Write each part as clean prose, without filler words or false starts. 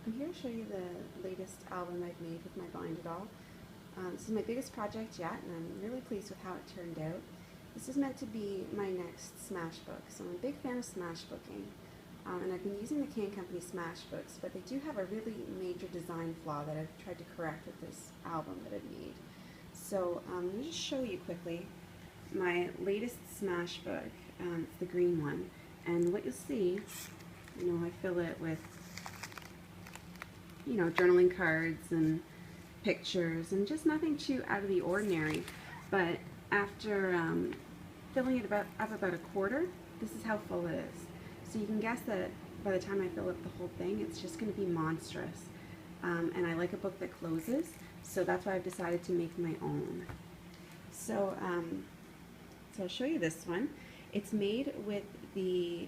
I'm here to show you the latest album I've made with my Bind It All. This is my biggest project yet, and I'm really pleased with how it turned out. This is meant to be my next smash book, so I'm a big fan of smash booking. And I've been using the K&Company smash books, but they do have a really major design flaw that I've tried to correct with this album that I've made. So let me just show you quickly my latest smash book. It's the green one, and what you'll see, I fill it with journaling cards and pictures and just nothing too out of the ordinary. But after filling it up about a quarter, this is how full it is. So you can guess that by the time I fill up the whole thing, it's just going to be monstrous. And I like a book that closes, so that's why I've decided to make my own. So, so I'll show you this one. It's made with the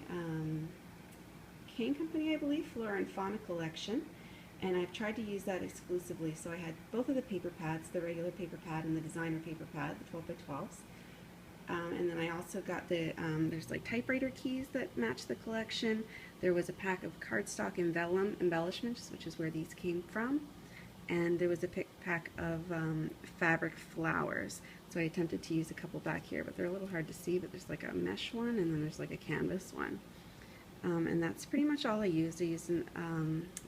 K&Company, I believe, Flora and Fauna collection. And I've tried to use that exclusively, so I had both of the paper pads, the regular paper pad and the designer paper pad, the 12 by 12s. And then I also got the, there's like typewriter keys that match the collection. There was a pack of cardstock and vellum embellishments, which is where these came from. And there was a pack of fabric flowers. So I attempted to use a couple back here, but they're a little hard to see, but there's like a mesh one and then there's like a canvas one. And that's pretty much all I used. I used a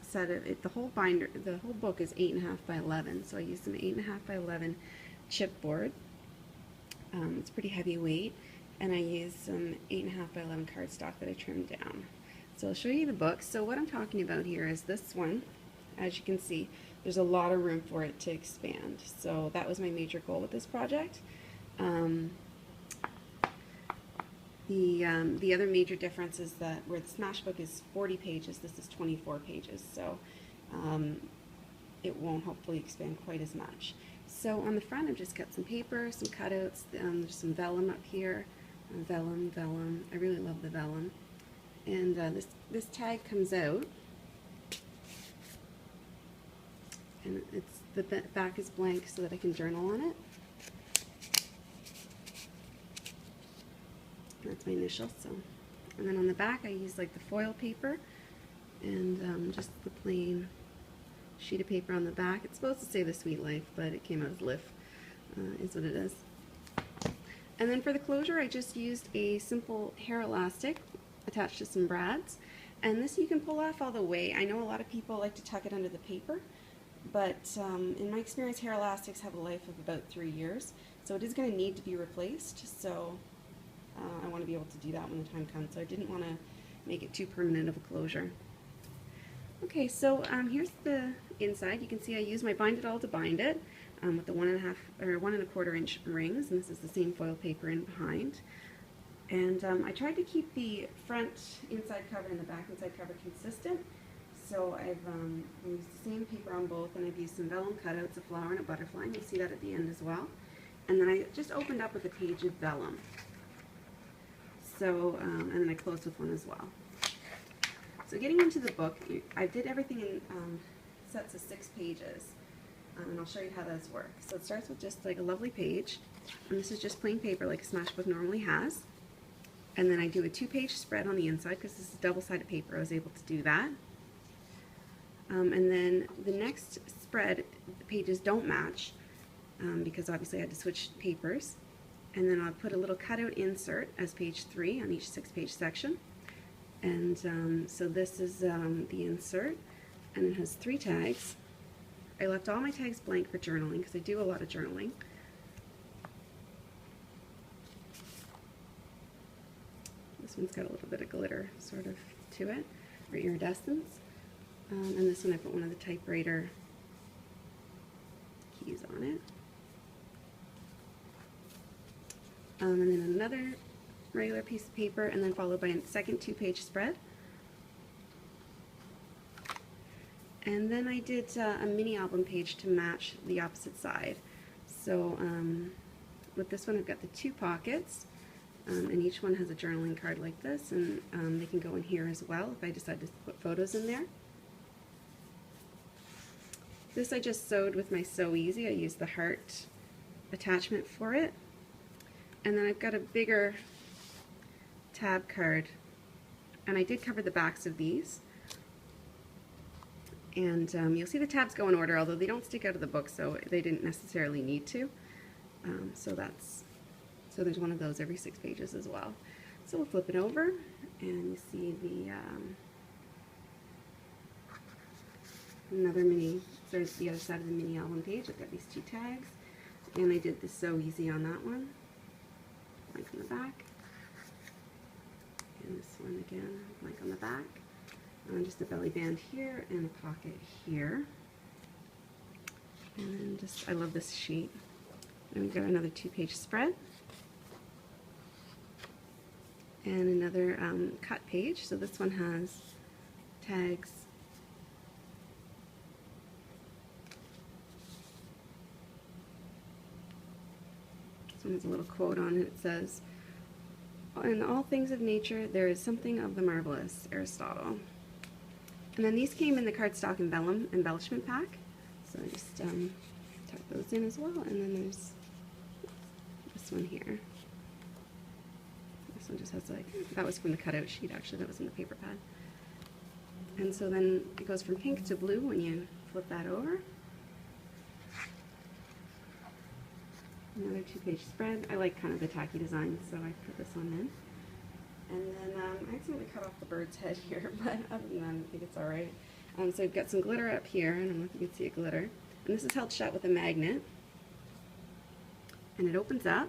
set of the whole binder. The whole book is 8.5 by 11, so I used an 8.5 by 11 chipboard. It's pretty heavyweight, and I used some 8.5 by 11 cardstock that I trimmed down. So I'll show you the book. So what I'm talking about here is this one. As you can see, there's a lot of room for it to expand. So that was my major goal with this project. The other major difference is that where the smash book is 40 pages, this is 24 pages, so it won't hopefully expand quite as much. So on the front I've just got some paper, some cutouts, there's some vellum up here, vellum, I really love the vellum. And this tag comes out, and the back is blank so that I can journal on it. That's my initial. So, and then on the back I use like the foil paper and just the plain sheet of paper on the back. It's supposed to say The Sweet Life, but it came out as Liff, is what it is. And then for the closure I just used a simple hair elastic attached to some brads, and this you can pull off all the way. I know a lot of people like to tuck it under the paper, but in my experience hair elastics have a life of about 3 years, so it is going to need to be replaced. So I want to be able to do that when the time comes, so I didn't want to make it too permanent of a closure. Okay, so here's the inside. You can see I used my Bind It All to bind it with the 1.5 or 1 1/4 inch rings, and this is the same foil paper in behind. And I tried to keep the front inside cover and the back inside cover consistent, so I've used the same paper on both, and I've used some vellum cutouts, a flower and a butterfly, and you'll see that at the end as well. And then I just opened up with a page of vellum. So, and then I closed with one as well. So getting into the book, I did everything in sets of 6 pages, and I'll show you how those work. So it starts with just like a lovely page, and this is just plain paper like a smash book normally has. And then I do a 2-page spread on the inside because this is double-sided paper. I was able to do that. And then the next spread, the pages don't match because obviously I had to switch papers. And then I'll put a little cutout insert as page 3 on each 6-page section. And so this is the insert, and it has 3 tags. I left all my tags blank for journaling because I do a lot of journaling. This one's got a little bit of glitter sort of to it, or iridescence. And this one I put one of the typewriter keys on it. And then another regular piece of paper, and then followed by a second 2-page spread. And then I did a mini album page to match the opposite side. So with this one I've got the 2 pockets, and each one has a journaling card like this, and they can go in here as well if I decide to put photos in there. This I just sewed with my Sew Easy. I used the heart attachment for it. And then I've got a bigger tab card, and I did cover the backs of these. And you'll see the tabs go in order, although they don't stick out of the book, so they didn't necessarily need to. So there's one of those every 6 pages as well. So we'll flip it over, and you see another mini, there's the other side of the mini album page. I've got these 2 tags, and I did this So Easy on that one. Blank on the back. And this one again, blank on the back. And just a belly band here, and a pocket here. And then just, I love this sheet. And we've got another 2-page spread. And another cut page. So this one has tags. This one has a little quote on it. It says, "In all things of nature, there is something of the marvelous," Aristotle. And then these came in the cardstock and vellum embellishment pack. So I just tuck those in as well. And then there's this one here. This one just has like, that was from the cutout sheet actually, that was in the paper pad. And so then it goes from pink to blue when you flip that over. Another 2-page spread. I like kind of the tacky design, so I put this one in. And then I accidentally cut off the bird's head here, but other than that, I think it's alright. So we've got some glitter up here. I don't know if you can see a glitter. And this is held shut with a magnet. And it opens up.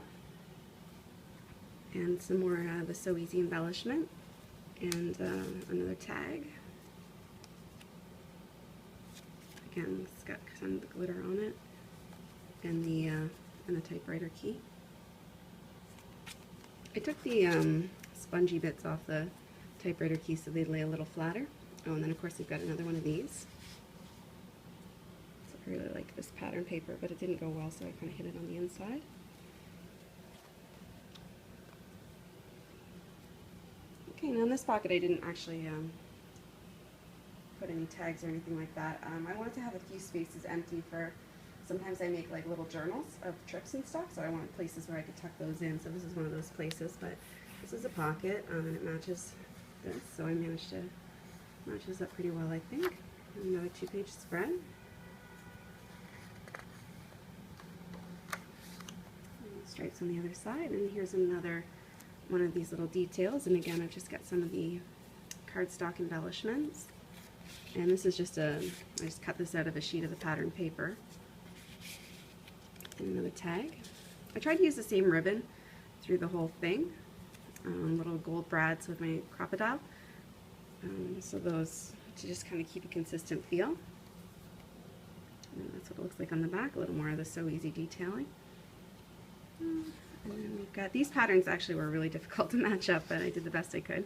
And some more the So Easy embellishment. And another tag. Again, it's got some of the glitter on it. And the typewriter key. I took the spongy bits off the typewriter key so they'd lay a little flatter. Oh, and then of course we've got another one of these. So I really like this pattern paper, but it didn't go well, so I kind of hid it on the inside. Okay, now in this pocket I didn't actually put any tags or anything like that. I wanted to have a few spaces empty for, sometimes I make like little journals of trips and stuff, so I wanted places where I could tuck those in. So this is one of those places, but this is a pocket, and it matches this, so I managed to matches up pretty well, I think. Another 2-page spread. And stripes on the other side, and here's another one of these little details. And again, I've just got some of the cardstock embellishments. And this is just I just cut this out of a sheet of the pattern paper. And another tag. I tried to use the same ribbon through the whole thing. Little gold brads with my crocodile. So those, to just kind of keep a consistent feel. And that's what it looks like on the back, a little more of the So Easy detailing. And then we've got, these patterns actually were really difficult to match up, but I did the best I could.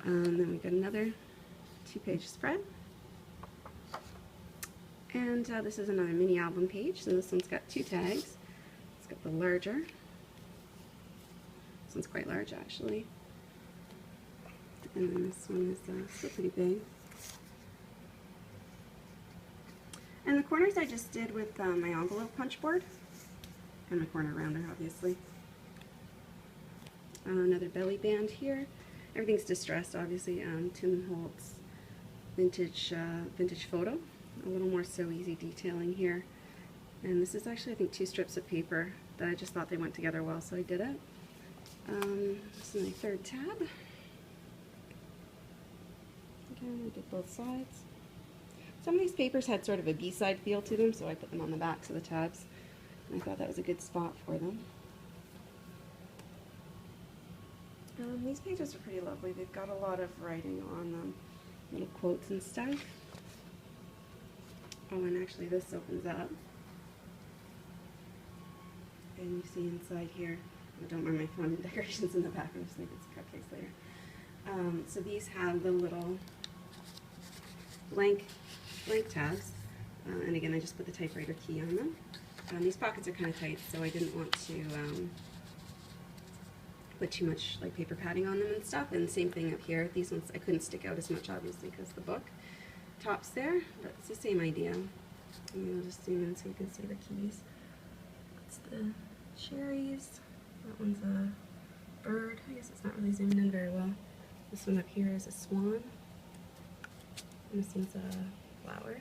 Then we've got another 2-page spread. And this is another mini album page, so this one's got 2 tags. It's got the larger. This one's quite large actually. And then this one is still pretty big. And the corners I just did with my envelope punch board. And my corner rounder, obviously. Another belly band here. Everything's distressed, obviously. Tim Holtz vintage photo. A little more So Easy detailing here. And this is actually, I think, 2 strips of paper that I just thought they went together well, so I did it. This is my 3rd tab. Again, I did both sides. Some of these papers had sort of a B-side feel to them, so I put them on the backs of the tabs. And I thought that was a good spot for them. These pages are pretty lovely. They've got a lot of writing on them, little quotes and stuff. Oh, and actually this opens up. And you see inside here, I don't remember my fun decorations in the back, I'm just making some cupcakes later. So these have the little blank tabs, and again I just put the typewriter key on them. These pockets are kind of tight, so I didn't want to put too much like paper padding on them and stuff. And same thing up here. These ones I couldn't stick out as much obviously because the book top's there, but it's the same idea. And I'll just zoom in so you can see the keys. That's the cherries. That one's a bird. I guess it's not really zooming in very well. This one up here is a swan. And this one's a flower.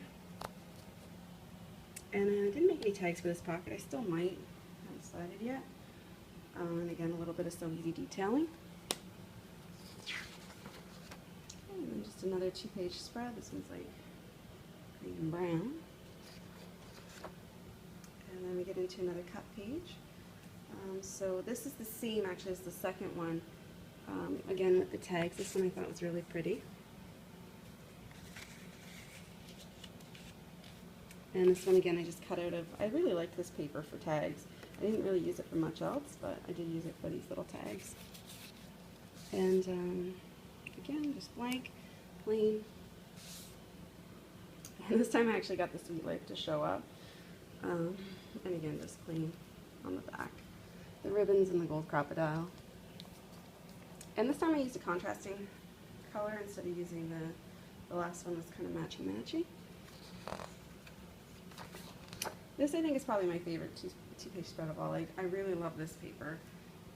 And I didn't make any tags for this pocket. I still might. I haven't decided yet. And again, a little bit of So Easy detailing. And then just another 2-page spread. This one's like green and brown. And then we get into another cut page. So this is the same actually as the second one. Again with the tags. This one I thought was really pretty. And this one again I just cut out of, I really liked this paper for tags. I didn't really use it for much else, but I did use it for these little tags. And again, just blank, plain. And this time I actually got the Sweet Life to show up. And again, just plain on the back. The ribbons and the gold crocodile. And this time I used a contrasting color instead of using the last one was kind of matchy-matchy. This I think is probably my favorite two-page spread of all. I really love this paper.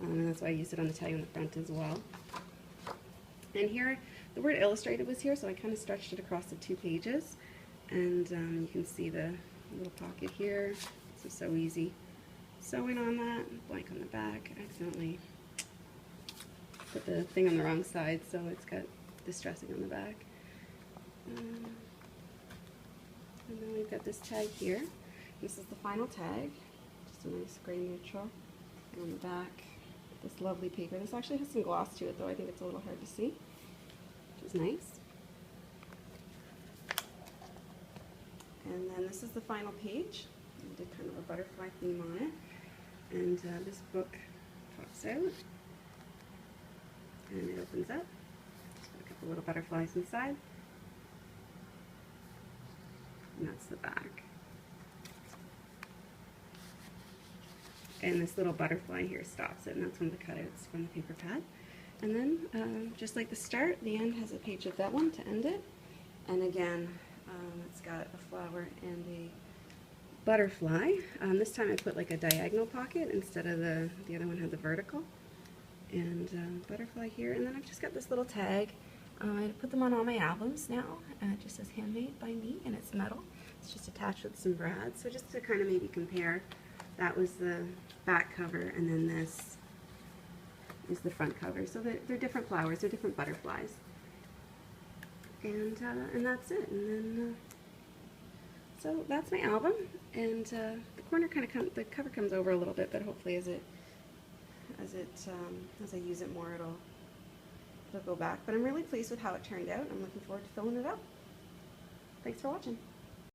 And that's why I used it on the tag on the front as well. And here, the word illustrated was here, so I kind of stretched it across the 2 pages. And you can see the little pocket here. This is So Easy. Sewing on that, blank on the back. I accidentally put the thing on the wrong side, so it's got distressing on the back. And then we've got this tag here. This is the final tag. Just a nice gray neutral. And on the back, this lovely paper. This actually has some gloss to it, though I think it's a little hard to see, which is nice. And then this is the final page. I did kind of a butterfly theme on it. And this book pops out. And it opens up. Just got a couple little butterflies inside. And that's the back. And this little butterfly here stops it, and that's one of the cutouts from the paper pad. And then, just like the start, the end has a page of that one to end it. And again, it's got a flower and a butterfly. This time I put like a diagonal pocket instead of the other one had the vertical. And butterfly here. And then I've just got this little tag. I put them on all my albums now. It just says handmade by me, and it's metal. It's just attached with some brads. So just to kind of maybe compare, that was the back cover, and then this is the front cover. So they're different flowers, they're different butterflies. And that's it. And then so that's my album. And the corner kind of the cover comes over a little bit, but hopefully as I use it more, it'll go back. But I'm really pleased with how it turned out. I'm looking forward to filling it up. Thanks for watching.